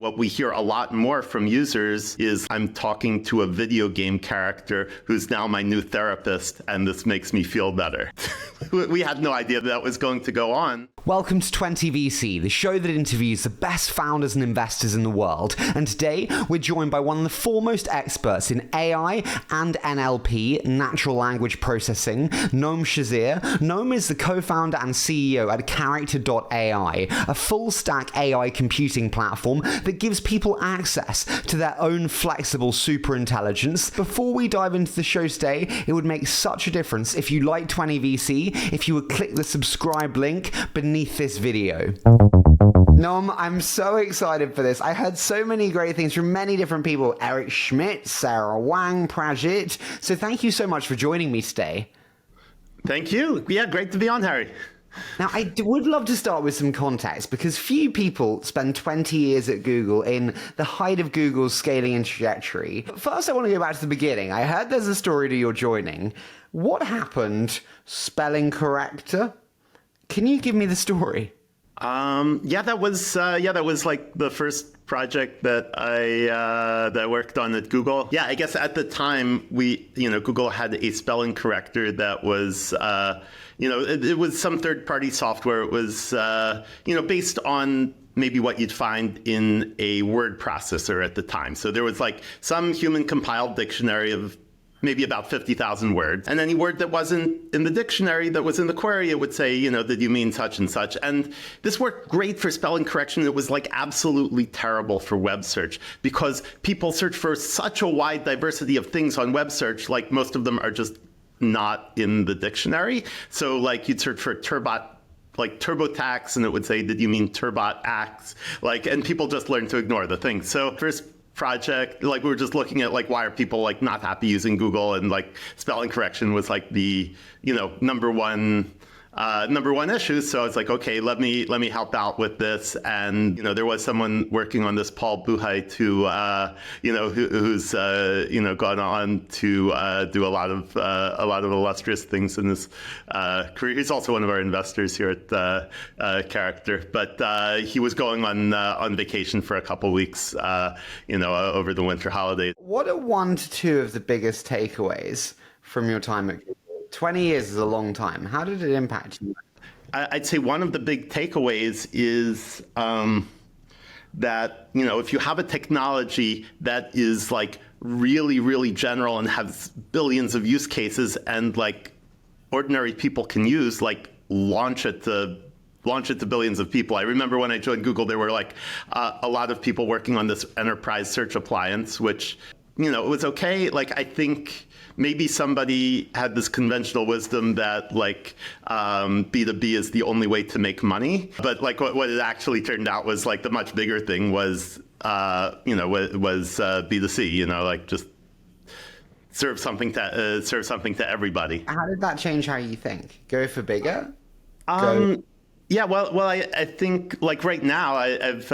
What we hear a lot more from users is I'm talking to a video game character who's now my new therapist, and this makes me feel better. We had no idea that was going to go on. Welcome to 20VC, the show that interviews the best founders and investors in the world. And today, we're joined by one of the foremost experts in AI and NLP, natural language processing, Noam Shazeer. Noam is the co-founder and CEO at Character.AI, a full-stack AI computing platform that gives people access to their own flexible superintelligence. Before we dive into the show today, it would make such a difference if you like 20VC, if you would click the subscribe link beneath this video. Noam, I'm so excited for this. I heard so many great things from many different people. Eric Schmidt, Sarah Wang, Prajit. So thank you so much for joining me today. Thank you. Yeah, great to be on, Harry. Now, I would love to start with some context because few people spend 20 years at Google in the height of Google's scaling and trajectory. But first, I want to go back to the beginning. I heard there's a story to your joining. What happened? Spelling corrector? Can you give me the story? That was like the first project that I worked on at Google. Yeah, I guess at the time Google had a spelling corrector that was it was some third-party software. It was based on maybe what you'd find in a word processor at the time. So there was like some human compiled dictionary of maybe about 50,000 words. And any word that wasn't in the dictionary that was in the query, it would say, did you mean such and such? And this worked great for spelling correction. It was like absolutely terrible for web search because people search for such a wide diversity of things on web search, like most of them are just not in the dictionary. So like you'd search for TurboTax and it would say, did you mean Turbot Axe? And people just learned to ignore the thing. So first project, we were just looking at why are people not happy using Google, and spelling correction was the number one issue. So I was like, okay, let me help out with this. And there was someone working on this, Paul Buchheit, who's gone on to do a lot of illustrious things in his career. He's also one of our investors here at Character. But he was going on vacation for a couple weeks, over the winter holiday. What are 1 to 2 of the biggest takeaways from your time at Google? 20 years is a long time. How did it impact you? I'd say one of the big takeaways is that, if you have a technology that is really, really general and has billions of use cases and ordinary people can use, launch it to billions of people. I remember when I joined Google, there were a lot of people working on this enterprise search appliance, which, it was okay. I think maybe somebody had this conventional wisdom that B2B is the only way to make money. But what it actually turned out was the much bigger thing was B2C, just serve something to everybody. How did that change how you think? Go for bigger? Yeah, well, I think right now I've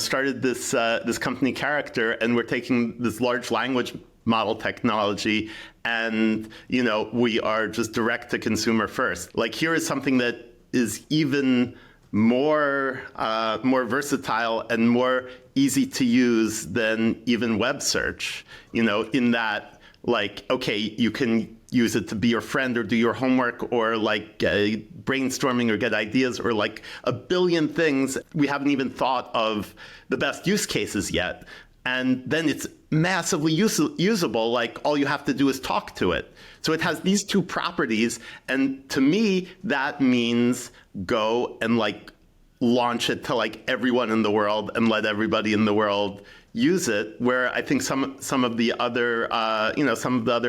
started this company Character, and we're taking this large language model technology, and we are just direct to consumer first. Here is something that is even more versatile and more easy to use than even web search. In that okay, you can use it to be your friend or do your homework or brainstorming or get ideas or a billion things. We haven't even thought of the best use cases yet. And then it's massively usable. All you have to do is talk to it. So it has these two properties. And to me, that means go and launch it to everyone in the world and let everybody in the world use it, where I think some of the other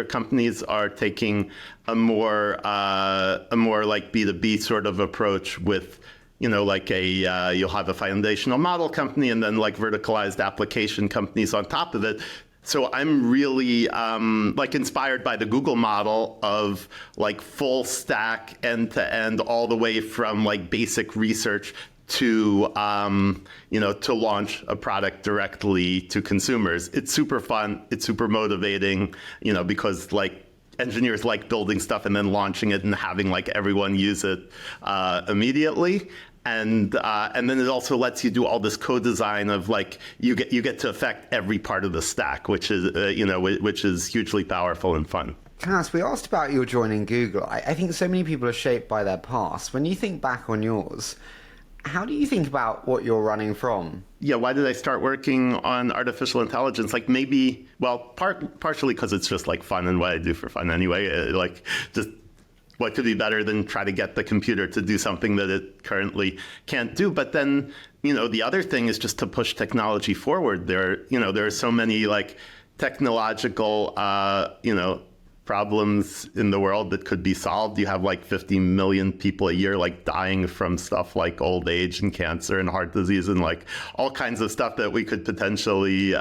companies are taking a more B2B sort of approach with you'll have a foundational model company and then verticalized application companies on top of it. So I'm really inspired by the Google model of full stack end to end, all the way from basic research to launch a product directly to consumers. It's super fun. It's super motivating, because engineers like building stuff and then launching it and having everyone use it immediately. And then it also lets you do all this co-design of like you get to affect every part of the stack, which is which is hugely powerful and fun. Cass, we asked about your joining Google. I think so many people are shaped by their past. When you think back on yours, how do you think about what you're running from? Yeah, why did I start working on artificial intelligence? Like maybe, well, partially because it's just like fun and what I do for fun anyway. Like just what could be better than try to get the computer to do something that it currently can't do? But then, the other thing is just to push technology forward. There are so many like technological, problems in the world that could be solved. You have like 50 million people a year like dying from stuff like old age and cancer and heart disease and like all kinds of stuff that we could potentially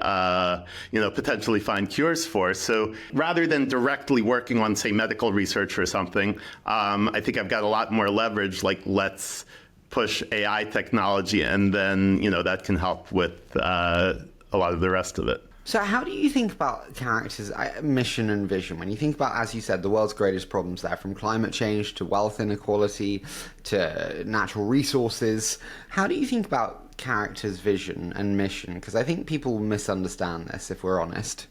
find cures for. So rather than directly working on, say, medical research or something, I think I've got a lot more leverage. Like, let's push AI technology, and then that can help with a lot of the rest of it. So how do you think about Character's mission and vision? When you think about, as you said, the world's greatest problems there, from climate change to wealth inequality to natural resources, how do you think about Character's vision and mission? Because I think people misunderstand this, if we're honest.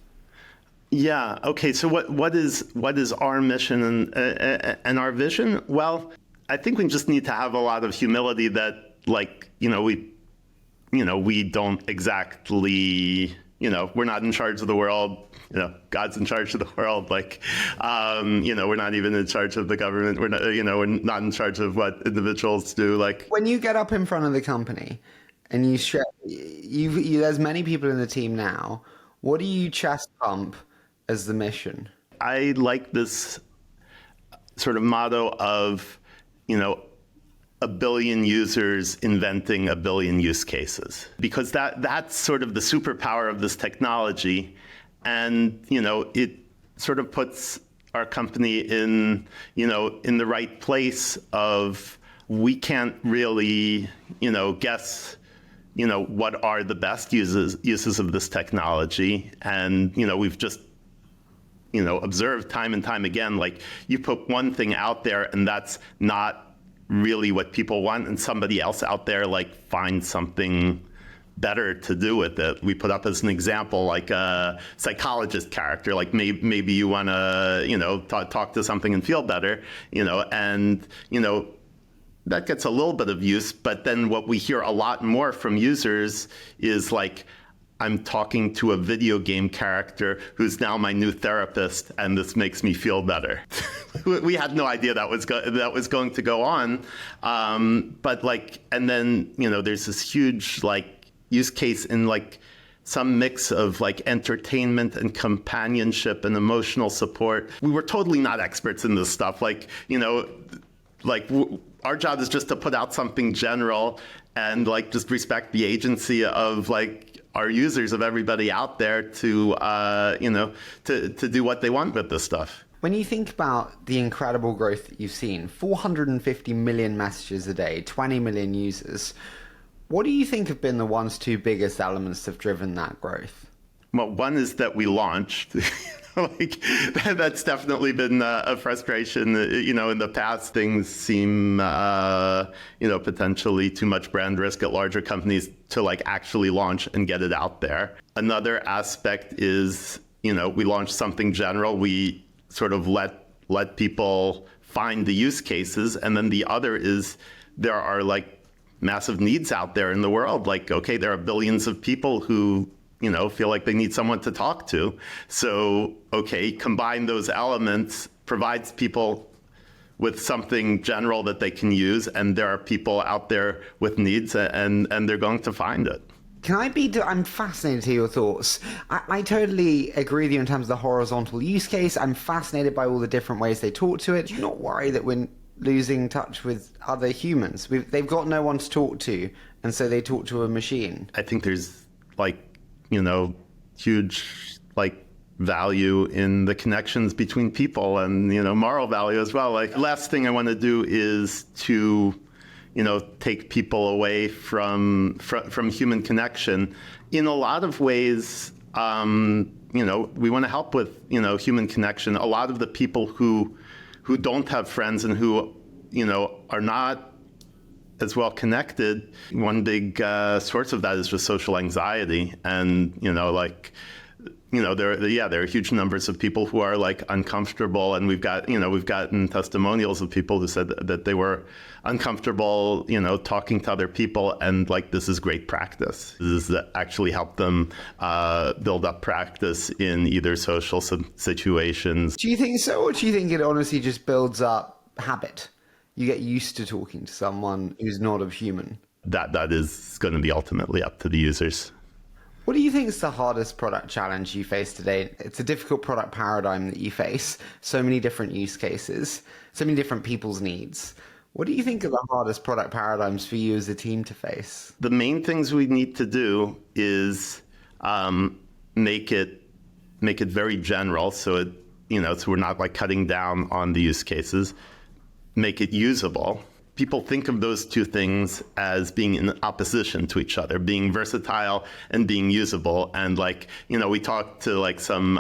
Yeah. Okay. So what is our mission and our vision? Well, I think we just need to have a lot of humility that, like, we don't exactly. We're not in charge of the world. God's in charge of the world. Like, we're not even in charge of the government. We're not in charge of what individuals do. Like, when you get up in front of the company and you share, there's many people in the team now. What do you chest pump as the mission? I like this sort of motto of, a billion users inventing a billion use cases, because that's sort of the superpower of this technology. And, it sort of puts our company in the right place of, we can't really, guess, what are the best uses of this technology. And, we've just, observed time and time again, like, you put one thing out there and that's not really what people want, and somebody else out there like finds something better to do with it. We put up as an example like a psychologist character, like maybe you want to talk to something and feel better, and that gets a little bit of use. But then what we hear a lot more from users is like, I'm talking to a video game character who's now my new therapist, and this makes me feel better. We had no idea that was going to go on, but like, and then there's this huge like use case in like some mix of like entertainment and companionship and emotional support. We were totally not experts in this stuff. Like, our job is just to put out something general and like just respect the agency of like our users, of everybody out there to do what they want with this stuff. When you think about the incredible growth that you've seen, 450 million messages a day, 20 million users, what do you think have been the two biggest elements that have driven that growth? Well, one is that we launched. Like, that's definitely been a frustration. In the past, things seem, potentially too much brand risk at larger companies to like actually launch and get it out there. Another aspect is, we launched something general. We sort of let people find the use cases. And then the other is there are like massive needs out there in the world. Like, okay, there are billions of people who feel like they need someone to talk to. So, okay, combine those elements, provides people with something general that they can use, and there are people out there with needs, and they're going to find it. I'm fascinated to hear your thoughts. I totally agree with you in terms of the horizontal use case. I'm fascinated by all the different ways they talk to it. Do you not worry that we're losing touch with other humans? They've got no one to talk to, and so they talk to a machine. I think there's like, huge like value in the connections between people, and moral value as well. Like, last thing I want to do is to take people away from human connection. In a lot of ways, we want to help with human connection. A lot of the people who don't have friends and who are not as well connected, one big source of that is just social anxiety. And, there are huge numbers of people who are like uncomfortable, and we've gotten testimonials of people who said that they were uncomfortable, talking to other people, and like this is great practice. This is actually helped them build up practice in either social situations. Do you think so, or do you think it honestly just builds up habit? You get used to talking to someone who's not a human. That is going to be ultimately up to the users. What do you think is the hardest product challenge you face today? It's a difficult product paradigm that you face. So many different use cases, so many different people's needs. What do you think are the hardest product paradigms for you as a team to face? The main things we need to do is make it very general, so so we're not like cutting down on the use cases. Make it usable. People think of those two things as being in opposition to each other, being versatile and being usable. And we talked to like some,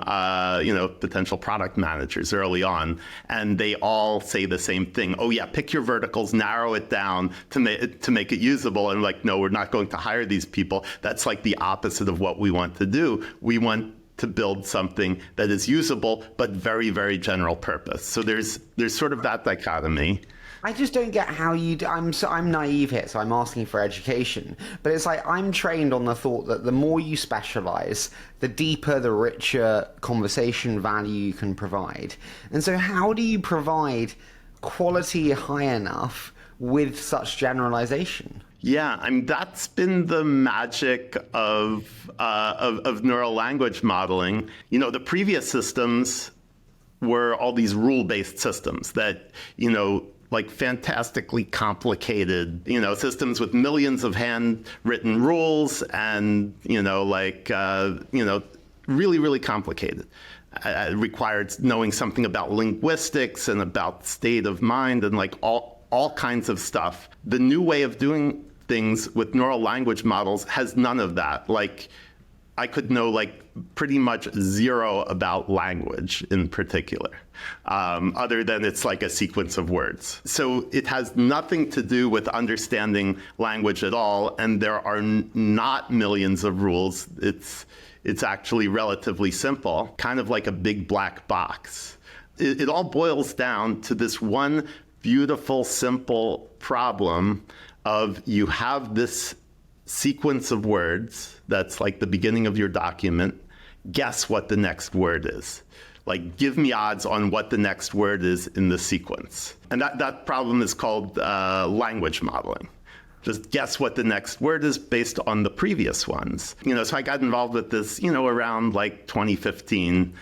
potential product managers early on, and they all say the same thing. Oh yeah, pick your verticals, narrow it down to make it usable. And like, no, we're not going to hire these people. That's like the opposite of what we want to do. We want to build something that is usable, but very, very general purpose. So there's sort of that dichotomy. I just don't get how you do. I'm naive here, so I'm asking for education. But it's like I'm trained on the thought that the more you specialize, the deeper, the richer conversation value you can provide. And so how do you provide quality high enough with such generalization? Yeah, I mean, that's been the magic of neural language modeling. The previous systems were all these rule-based systems that, like fantastically complicated, systems with millions of handwritten rules and, really, really complicated. It required knowing something about linguistics and about state of mind and like all kinds of stuff. The new way of doing things with neural language models has none of that. Like, I could know like pretty much zero about language in particular, other than it's like a sequence of words. So it has nothing to do with understanding language at all, and there are not millions of rules. It's actually relatively simple, kind of like a big black box. It all boils down to this one beautiful, simple problem of you have this sequence of words that's like the beginning of your document. Guess what the next word is. Like, give me odds on what the next word is in the sequence. And that problem is called language modeling. Just guess what the next word is based on the previous ones. So I got involved with this, around like 2015.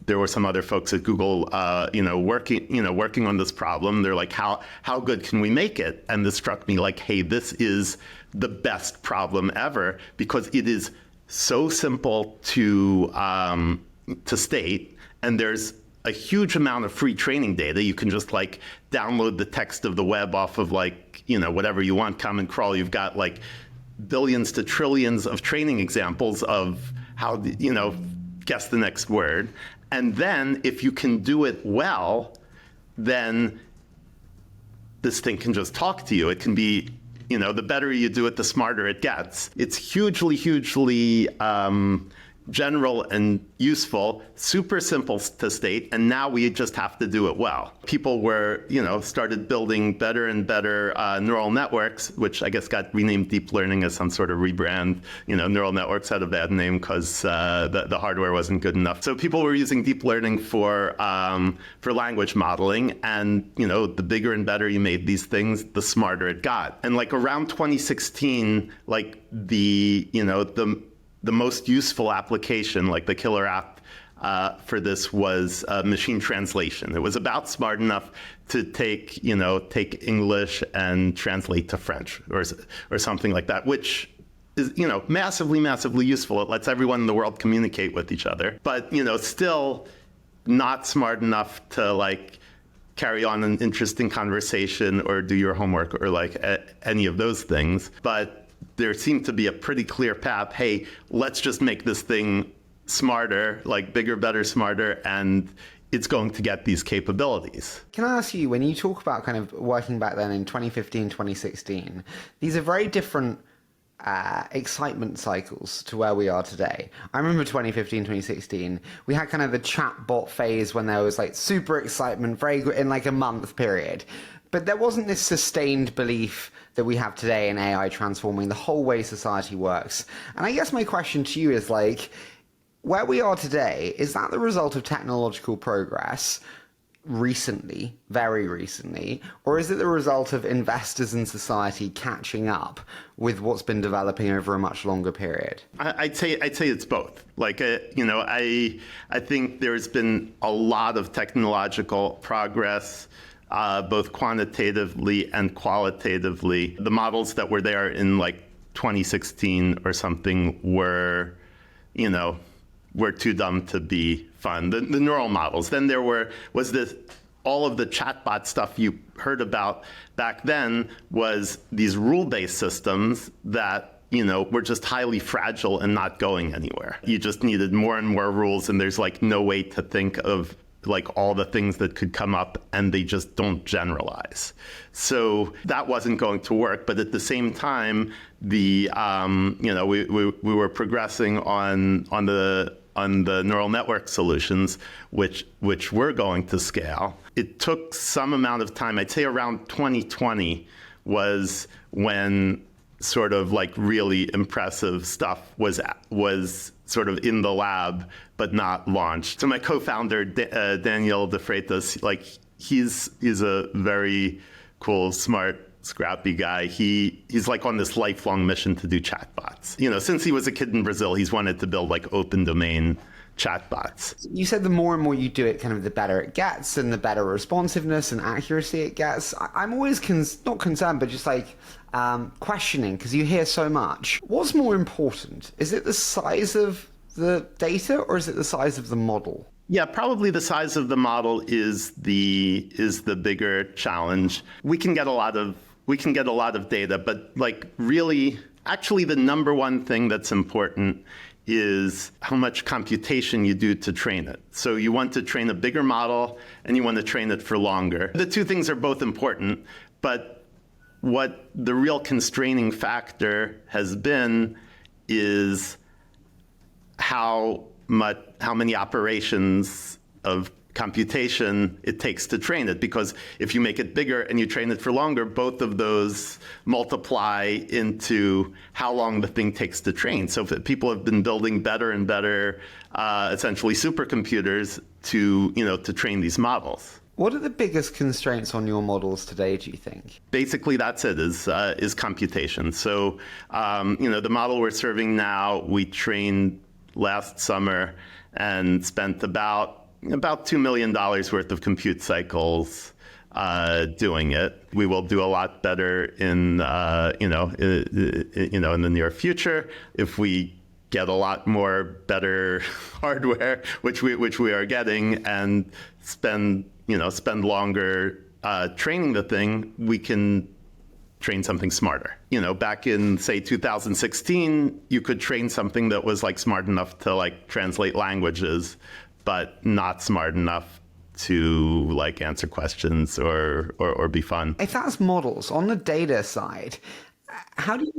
There were some other folks at Google, working on this problem. They're like, how good can we make it? And this struck me like, hey, this is the best problem ever because it is so simple to state, and there's a huge amount of free training data. You can just like download the text of the web off of like, whatever you want, Common Crawl. You've got like billions to trillions of training examples of how, guess the next word. And then if you can do it well, then this thing can just talk to you. It can be, the better you do it, the smarter it gets. It's hugely, hugely general and useful, super simple to state, and now we just have to do it well. People were, started building better and better neural networks, which I guess got renamed deep learning as some sort of rebrand. Neural networks had a bad name because the hardware wasn't good enough. So people were using deep learning for language modeling, and the bigger and better you made these things, the smarter it got. And like around 2016, like the most useful application, like the killer app for this was machine translation. It was about smart enough to take English and translate to French or something like that, which is, massively, massively useful. It lets everyone in the world communicate with each other, but, still not smart enough to like carry on an interesting conversation or do your homework or like any of those things. But there seemed to be a pretty clear path. Hey, let's just make this thing smarter, like bigger, better, smarter. And it's going to get these capabilities. Can I ask you, when you talk about kind of working back then in 2015, 2016, these are very different excitement cycles to where we are today. I remember 2015, 2016, we had kind of the chatbot phase when there was like super excitement in like a month period. But there wasn't this sustained belief that we have today in AI transforming the whole way society works. And I guess my question to you is like, where we are today, is that the result of technological progress recently, very recently, or is it the result of investors in society catching up with what's been developing over a much longer period? I'd say it's both. Like, I think there's been a lot of technological progress, both quantitatively and qualitatively. The models that were there in like 2016 or something were too dumb to be fun. The neural models. Then there was all of the chatbot stuff you heard about back then was these rule-based systems that, were just highly fragile and not going anywhere. You just needed more and more rules, and there's like no way to think of like all the things that could come up, and they just don't generalize. So that wasn't going to work. But at the same time, we were progressing on the neural network solutions, which were going to scale. It took some amount of time. I'd say around 2020 was when sort of like really impressive stuff was sort of in the lab, but not launched. So my co-founder, Daniel De Freitas, like he's a very cool, smart, scrappy guy. He's like on this lifelong mission to do chatbots. Since he was a kid in Brazil, he's wanted to build like open domain chatbots. You said the more and more you do it, kind of the better it gets and the better responsiveness and accuracy it gets. I'm always not concerned, but just like questioning, because you hear so much. What's more important? Is it the size of the data or is it the size of the model? Yeah, probably the size of the model is the bigger challenge. We can get a lot of data, but like really, actually the number one thing that's important is how much computation you do to train it. So you want to train a bigger model and you want to train it for longer. The two things are both important, but what the real constraining factor has been is how many operations of computation it takes to train it. Because if you make it bigger and you train it for longer, both of those multiply into how long the thing takes to train. So people have been building better and better, essentially supercomputers to train these models. What are the biggest constraints on your models today, do you think? Basically, that's it, is computation. So, the model we're serving now, we trained last summer and spent about $2 million worth of compute cycles doing it. We will do a lot better in the near future if we get a lot more better hardware, which we are getting, and spend longer training the thing. We can train something smarter. Back in, say, 2016, you could train something that was like smart enough to like translate languages, but not smart enough to like answer questions or be fun. If that's models, on the data side, how do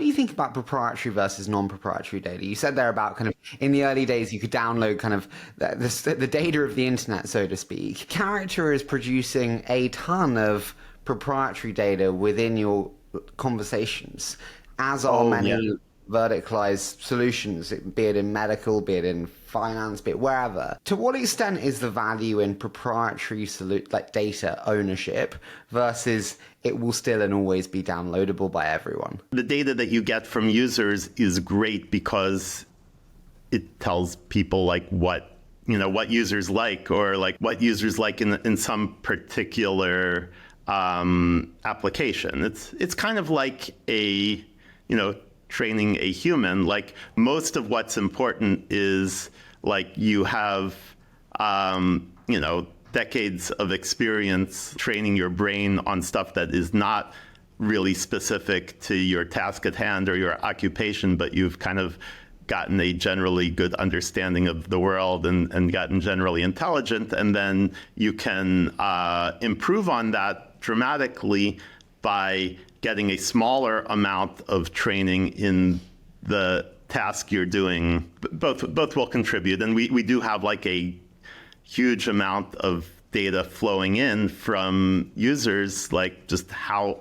you think about proprietary versus non-proprietary data? You said there about kind of in the early days you could download kind of the data of the internet, so to speak. Character is producing a ton of proprietary data within your conversations, as are many verticalized solutions, be it in medical, be it in finance, be it wherever. To what extent is the value in proprietary data ownership versus it will still and always be downloadable by everyone? The data that you get from users is great because it tells people like what users like, or like what users like in some particular application. It's kind of like training a human. Like most of what's important is like you have decades of experience training your brain on stuff that is not really specific to your task at hand or your occupation, but you've kind of gotten a generally good understanding of the world and gotten generally intelligent. And then you can improve on that dramatically by getting a smaller amount of training in the task you're doing. Both will contribute. And we do have like a huge amount of data flowing in from users, like just how,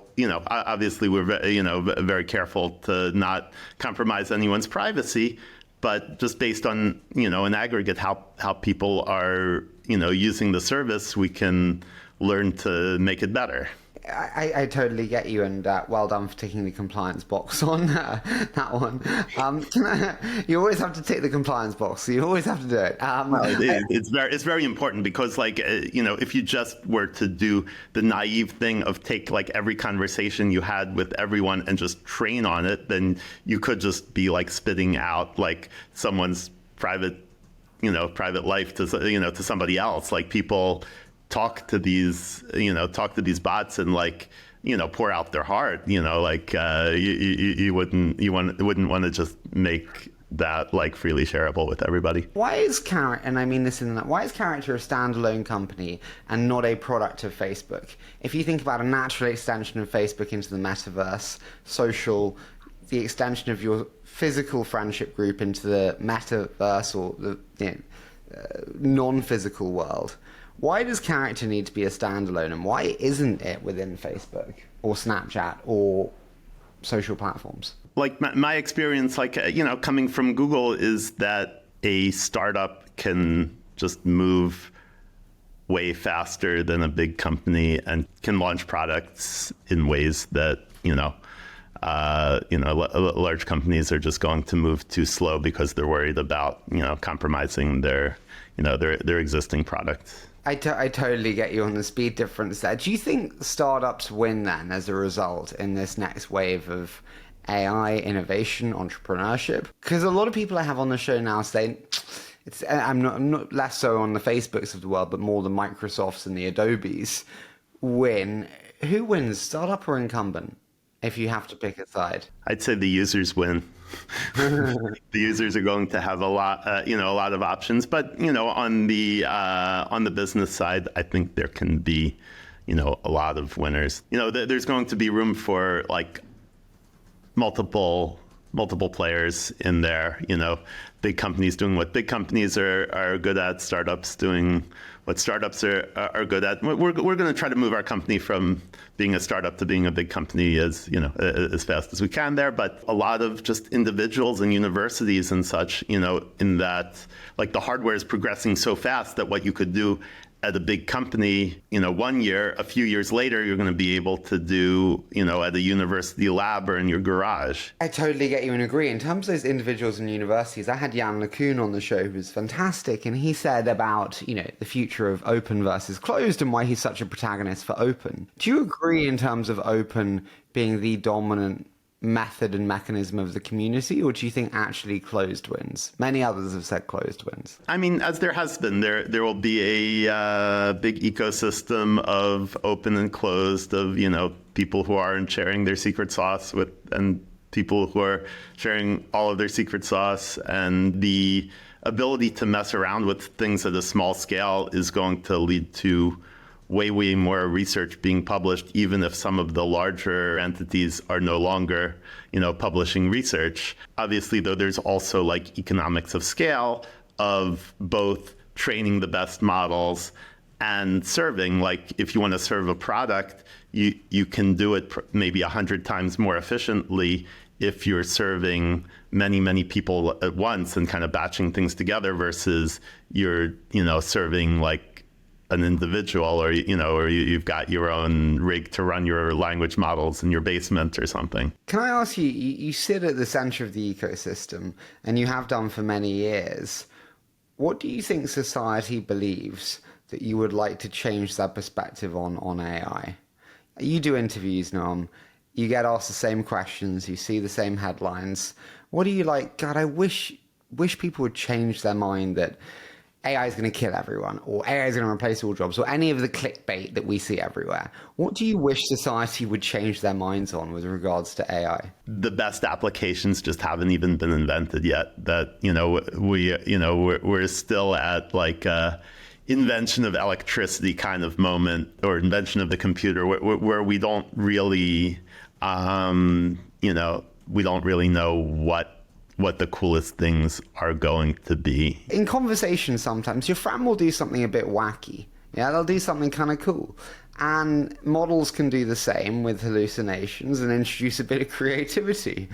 obviously we're, very careful to not compromise anyone's privacy, but just based on, in aggregate, how people are, using the service, we can learn to make it better. I totally get you, and well done for ticking the compliance box on that one. You always have to tick the compliance box, so you always have to do it. It's very important because, if you just were to do the naive thing of take like every conversation you had with everyone and just train on it, then you could just be like spitting out like someone's private life to somebody else. Like people talk to these bots and pour out their heart, you wouldn't want to just make that like freely shareable with everybody. Why is Character, and I mean this in that, why is Character a standalone company and not a product of Facebook? If you think about a natural extension of Facebook into the metaverse, social, the extension of your physical friendship group into the metaverse or the non-physical world, why does Character need to be a standalone, and why isn't it within Facebook or Snapchat or social platforms? Like my experience, coming from Google, is that a startup can just move way faster than a big company and can launch products in ways that, large companies are just going to move too slow because they're worried about, compromising their existing products. I totally get you on the speed difference there. Do you think startups win then as a result in this next wave of AI innovation, entrepreneurship? Because a lot of people I have on the show now say, I'm not less so on the Facebooks of the world, but more the Microsofts and the Adobes win. Who wins, startup or incumbent, if you have to pick a side? I'd say the users win. The users are going to have a lot of options, but on the business side, I think there can be, a lot of winners. There's going to be room for like multiple players in there. Big companies doing what big companies are good at, startups doing what startups are good at. We're going to try to move our company from being a startup to being a big company as fast as we can there. But a lot of just individuals and universities and such, in that like the hardware is progressing so fast that what you could do at a big company, 1 year, a few years later, you're going to be able to do, at a university lab or in your garage. I totally get you and agree. In terms of those individuals and universities, I had Jan LeCun on the show, who was fantastic, and he said about, the future of open versus closed and why he's such a protagonist for open. Do you agree in terms of open being the dominant method and mechanism of the community, or do you think actually closed wins? Many others have said closed wins. I mean, as there has been, there will be a big ecosystem of open and closed, of people who aren't sharing their secret sauce with, and people who are sharing all of their secret sauce, and the ability to mess around with things at a small scale is going to lead to way more research being published, even if some of the larger entities are no longer, publishing research. Obviously, though, there's also like economics of scale of both training the best models and serving. Like if you want to serve a product, you can do it maybe 100 times more efficiently if you're serving many people at once and kind of batching things together versus you're, serving like an individual, or you've got your own rig to run your language models in your basement or something. Can I ask you, you sit at the center of the ecosystem, and you have done for many years. What do you think society believes that you would like to change their perspective on AI? You do interviews, Noam. You get asked the same questions. You see the same headlines. What do you like? God, I wish people would change their mind that AI is going to kill everyone, or AI is going to replace all jobs, or any of the clickbait that we see everywhere, what do you wish society would change their minds on with regards to AI? The best applications just haven't even been invented yet. That, we're still at like invention of electricity kind of moment, or invention of the computer, where we don't really, we don't really know what the coolest things are going to be. In conversation, sometimes your friend will do something a bit wacky. Yeah, they'll do something kind of cool. And models can do the same with hallucinations and introduce a bit of creativity.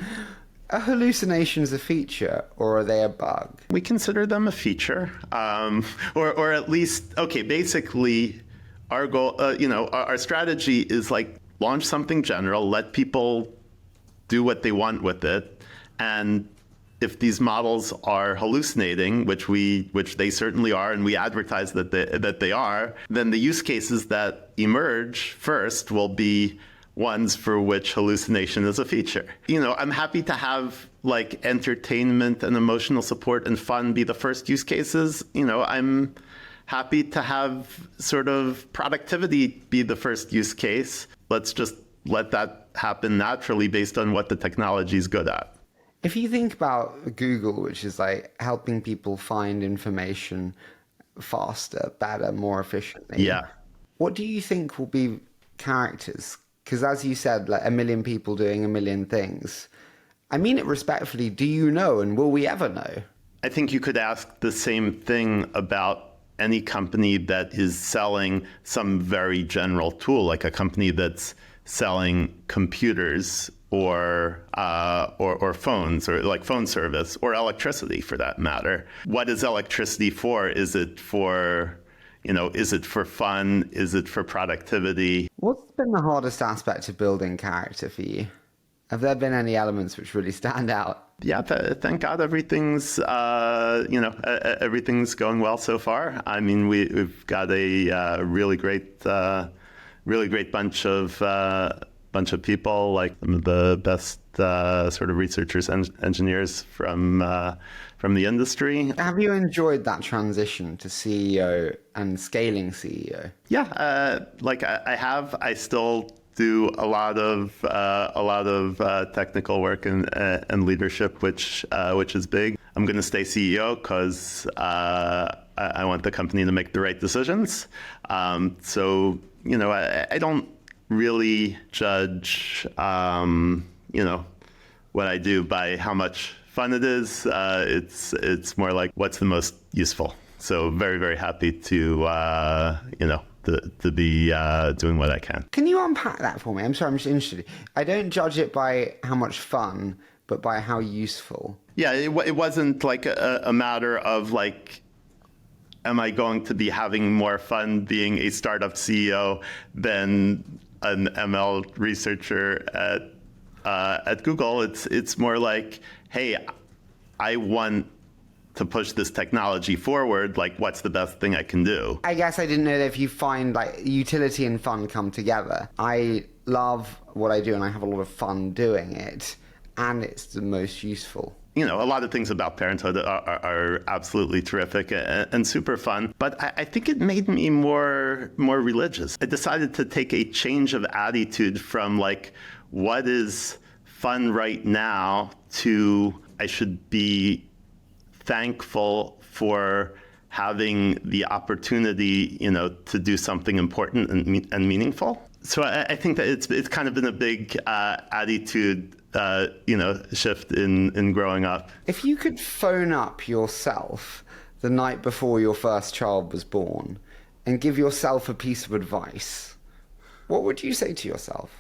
Are hallucinations a feature, or are they a bug? We consider them a feature, or at least, okay, basically our goal, our strategy is like launch something general, let people do what they want with it, and if these models are hallucinating, which they certainly are, and we advertise that they are, then the use cases that emerge first will be ones for which hallucination is a feature. I'm happy to have like entertainment and emotional support and fun be the first use cases. I'm happy to have sort of productivity be the first use case. Let's just let that happen naturally based on what the technology is good at. If you think about Google, which is like helping people find information faster, better, more efficiently. Yeah. What do you think will be characters? Because as you said, like a million people doing a million things. I mean it respectfully. Do you know, and will we ever know? I think you could ask the same thing about any company that is selling some very general tool, like a company that's selling computers or phones, or like phone service, or electricity for that matter. What is electricity for? Is it for fun? Is it for productivity? What's been the hardest aspect of building character for you? Have there been any elements which really stand out? Yeah, thank God everything's everything's going well so far. I mean, we've got a really great bunch of people, like some of the best sort of researchers and engineers from the industry. Have you enjoyed that transition to CEO and scaling CEO? Yeah, I have. I still do a lot of technical work and leadership, which is big. I'm going to stay CEO because I want the company to make the right decisions. So I don't really judge what I do by how much fun it is. It's more like what's the most useful. So very, very happy to be doing what I can. Can you unpack that for me? I'm sorry, I'm just interested. I don't judge it by how much fun, but by how useful. Yeah, it wasn't like a matter of like, am I going to be having more fun being a startup CEO than an ML researcher at Google? It's more like, hey, I want to push this technology forward. Like, what's the best thing I can do? I guess I didn't know that if you find like utility and fun come together. I love what I do and I have a lot of fun doing it, and it's the most useful. A lot of things about parenthood are absolutely terrific and super fun, but I think it made me more religious. I decided to take a change of attitude from like, what is fun right now, to I should be thankful for having the opportunity, to do something important and meaningful. So I think that it's kind of been a big attitude shift in growing up. If you could phone up yourself the night before your first child was born and give yourself a piece of advice, what would you say to yourself?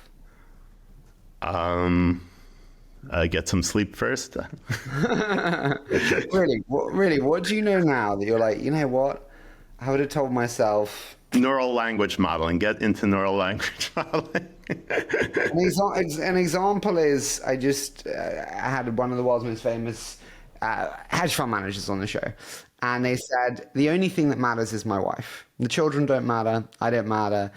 Get some sleep first. Really, what do you know now that you're like, you know what? I would have told myself. Neural language modeling. Get into neural language modeling. An example is I had one of the world's most famous hedge fund managers on the show, and they said the only thing that matters is my wife. The children don't matter. I don't matter.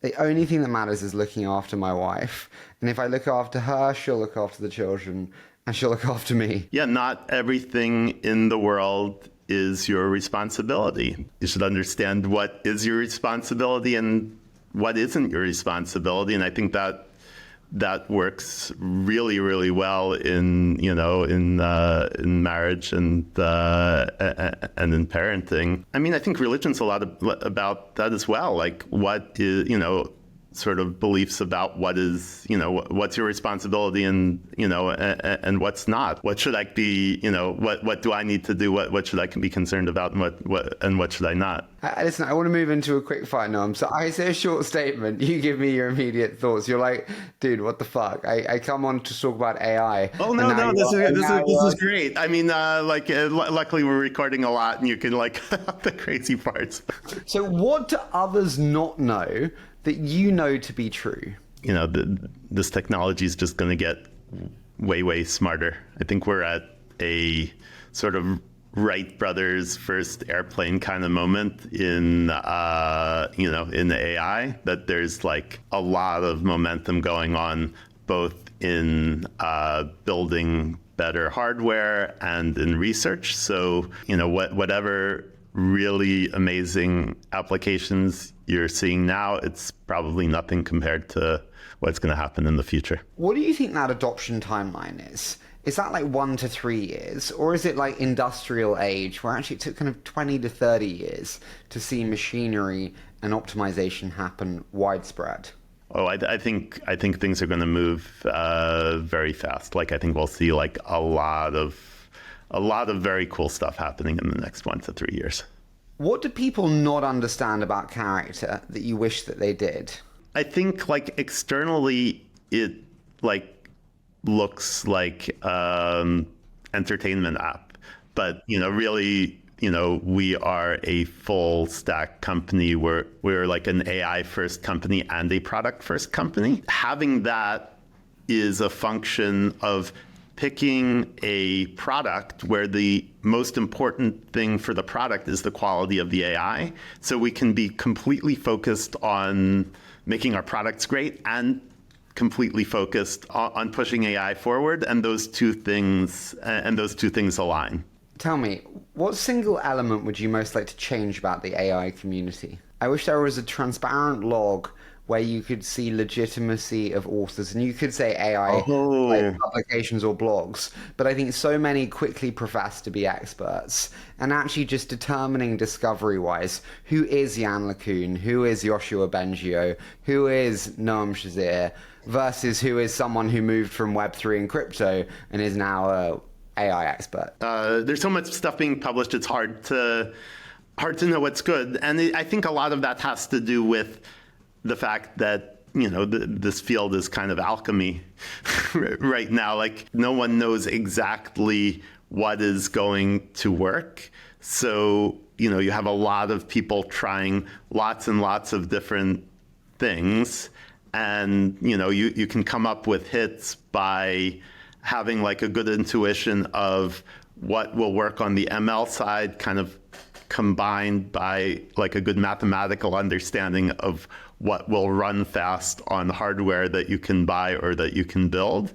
The only thing that matters is looking after my wife. And if I look after her, she'll look after the children, and she'll look after me. Yeah, not everything in the world is your responsibility. You should understand what is your responsibility and what isn't your responsibility. And I think that works really, really well in marriage and in parenting. I mean, I think religion's a lot about that as well. Like, what is, sort of beliefs about what is, what's your responsibility and what's not. What should I be, what do I need to do? What should I be concerned about and what should I not? Listen, I want to move into a quick fight, Noam. So I say a short statement. You give me your immediate thoughts. You're like, dude, what the fuck? I come on to talk about AI. Oh, no, this is great. I mean, luckily we're recording a lot and you can the crazy parts. So what do others not know that you know to be true? This technology is just going to get way, way smarter. I think we're at a sort of Wright brothers first airplane kind of moment in the AI, that there's like a lot of momentum going on, both in building better hardware and in research. So, whatever really amazing applications you're seeing now, it's probably nothing compared to what's going to happen in the future. What do you think that adoption timeline is? Is that like 1 to 3 years? Or is it like industrial age, where actually it took kind of 20 to 30 years to see machinery and optimization happen widespread? Oh, I think things are going to move very fast. Like, I think we'll see like a lot of very cool stuff happening in the next 1 to 3 years. What do people not understand about character that you wish that they did? I think like externally it looks like entertainment app, but really we are a full stack company. We're like an AI first company and a product first company. Having that is a function of picking a product where the most important thing for the product is the quality of the AI. So we can be completely focused on making our products great and completely focused on pushing AI forward. And those two things align. Tell me, what single element would you most like to change about the AI community? I wish there was a transparent log where you could see legitimacy of authors, and you could say AI publications or blogs, but I think so many quickly profess to be experts, and actually just determining discovery-wise, who is Jan LeCun, who is Yoshua Bengio, who is Noam Shazeer, versus who is someone who moved from Web3 and crypto and is now a AI expert. There's so much stuff being published, it's hard to know what's good, and I think a lot of that has to do with the fact that this field is kind of alchemy right now. Like, no one knows exactly what is going to work. So you have a lot of people trying lots and lots of different things, and you can come up with hits by having like a good intuition of what will work on the ML side, kind of combined by like a good mathematical understanding of what will run fast on hardware that you can buy or that you can build.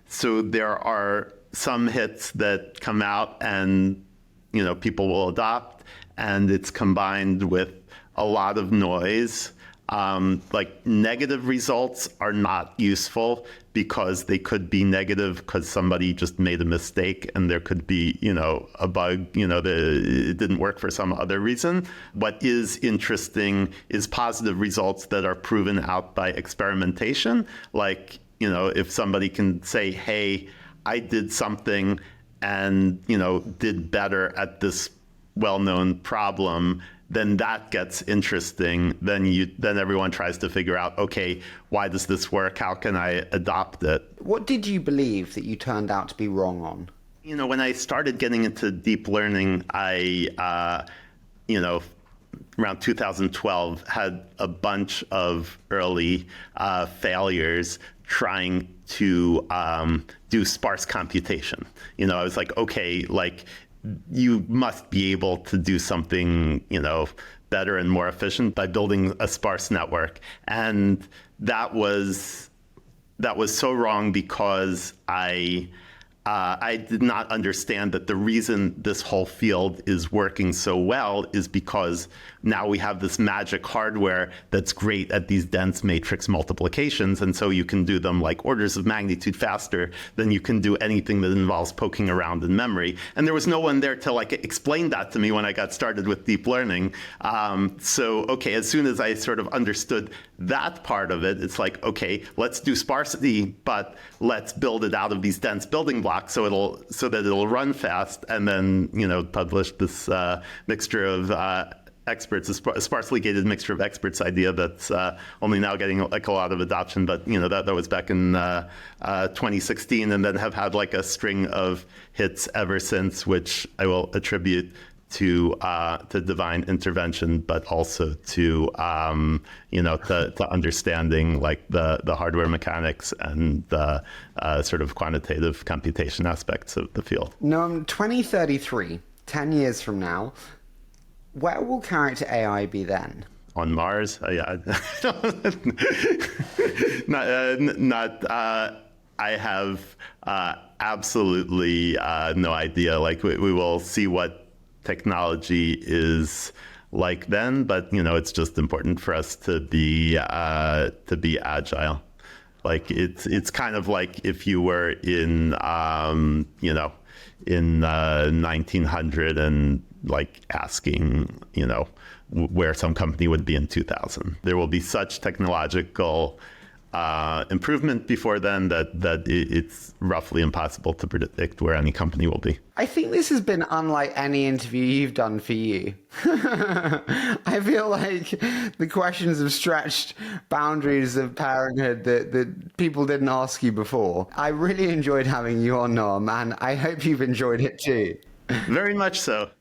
So there are some hits that come out and people will adopt, and it's combined with a lot of noise. Like, negative results are not useful because they could be negative because somebody just made a mistake, and there could be, a bug, it didn't work for some other reason. What is interesting is positive results that are proven out by experimentation. Like, if somebody can say, hey, I did something and, did better at this well-known problem, then that gets interesting. Then everyone tries to figure out, okay, why does this work? How can I adopt it? What did you believe that you turned out to be wrong on? When I started getting into deep learning, I, around 2012, had a bunch of early failures trying to do sparse computation. I was like, okay, like, you must be able to do something, better and more efficient by building a sparse network. And that was so wrong because I I did not understand that the reason this whole field is working so well is because now we have this magic hardware that's great at these dense matrix multiplications. And so you can do them like orders of magnitude faster than you can do anything that involves poking around in memory. And there was no one there to like explain that to me when I got started with deep learning. Okay, as soon as I sort of understood that part of it, it's like, okay, let's do sparsity, but let's build it out of these dense building blocks so that it'll run fast, and then publish this mixture of experts, a sparsely gated mixture of experts idea that's only now getting like a lot of adoption. But that was back in 2016, and then have had like a string of hits ever since, which I will attribute to divine intervention, but also to to understanding like the hardware mechanics and the sort of quantitative computation aspects of the field. Noam, 2033, 10 years from now, where will Character.AI be then? On Mars? Yeah. I have absolutely no idea. Like we will see what technology is like then, but it's just important for us to be agile. Like it's kind of like if you were in in 1900 and like asking where some company would be in 2000. There will be such technological improvement before then that it's roughly impossible to predict where any company will be. I think this has been unlike any interview you've done for you. I feel like the questions have stretched boundaries of parenthood that people didn't ask you before. I really enjoyed having you on, Noam, and I hope you've enjoyed it too. Very much so.